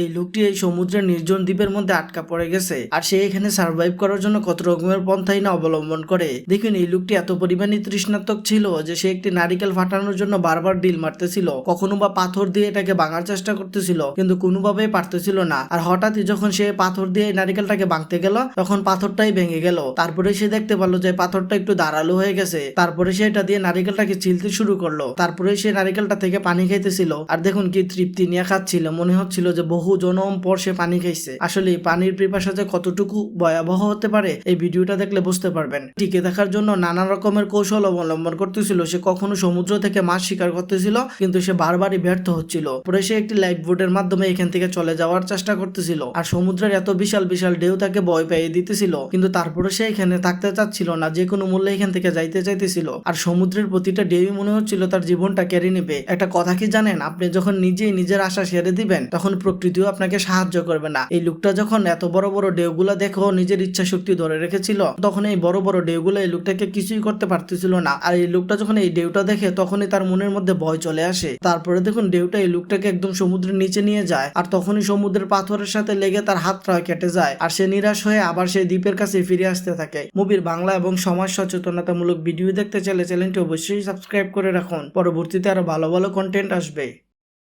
এই লোকটি এই সমুদ্রের নির্জন দ্বীপের মধ্যে আটকা পড়ে গেছে আর সে এখানে সার্ভাইভ করার জন্য কত রকমের পন্থাই না অবলম্বন করে। দেখুন এই লোকটি এত পরিমাণে তৃষ্ণাত্মক ছিল যে সে একটি নারিকেল ফাটানোর জন্য বারবার ডিল মারতেছিল, কখনো বা পাথর দিয়ে এটাকে ভাঙার চেষ্টা করতেছিল কিন্তু কোনোভাবেই পারতেছিল না। আর হঠাৎই যখন সে পাথর দিয়ে নারিকেলটাকে ভাঙতে গেল তখন পাথরটাই ভেঙে গেল। তারপরে সে দেখতে পারলো যে পাথরটা একটু ধারালো হয়ে গেছে। তারপরে সে এটা দিয়ে নারিকেলটাকে ছিলতে শুরু করলো। তারপরে সে নারিকেলটা থেকে পানি খাইতেছিল আর দেখুন কি তৃপ্তি নিয়ে খাচ্ছিল, মনে হচ্ছিল যে বহু জনম পর সে পানি খাইছে। আসলে পানির পিপাসা যে কতটুকু ভয়াবহ হতে পারে এই ভিডিওটা দেখলে বুঝতে পারবেন। টিকে থাকার জন্য নানা রকমের কৌশল অবলম্বন করতেছিল। সে কখনো সমুদ্র থেকে মাছ শিকার করতেছিল কিন্তু সে বারবারই ব্যর্থ হচ্ছিল। পরে সে একটি লাইফ বোটের মাধ্যমে এখান থেকে চলে যাওয়ার চেষ্টা করতেছিল আর সমুদ্রের এত বিশাল বিশাল ঢেউ তাকে ভয় পেয়ে দিতেছিল, কিন্তু তারপরে সে এখানে থাকতে চাচ্ছিল না, যে কোনো মূল্যে এখান থেকে যাইতে চাইতেছিল। আর সমুদ্রের প্রতিটা ঢেউ মনে হচ্ছিল তার জীবনটা কেড়ে নেবে। একটা কথা কি জানেন, আপনি যখন নিজেই নিজের আশা ছেড়ে দিবেন তখন প্রকৃতিও আপনাকে সাহায্য করবে না। এই লোকটা যখন এত বড় বড় ঢেউগুলা দেখো নিজের ইচ্ছা শক্তি ধরে রেখেছিল তখন এই বড় বড় ঢেউগুলা এই লোকটাকে কিছুই করতে পারতেছিল না। আর এই লোকটা যখন এই ঢেউটা দেখে তখনই তার মনের মধ্যে ভয় চলে আসে। তারপরে দেখুন ঢেউটা এই লোকটাকে একদম সমুদ্রের নিচে নিয়ে যায় আর তখনই সমুদ্রের পাথরের সাথে লেগে তার হাতটা কেটে যায় আর সে নিরাশ হয়ে আবার সেই দ্বীপের কাছে ফিরে আসতে থাকে। মুভির বাংলা এবং সমাজ সচেতনতামূলক ভিডিও দেখতে চাইলে চ্যানেলটি অবশ্যই সাবস্ক্রাইব করে রাখুন, পরবর্তীতে আরো ভালো ভালো কন্টেন্ট আসবে।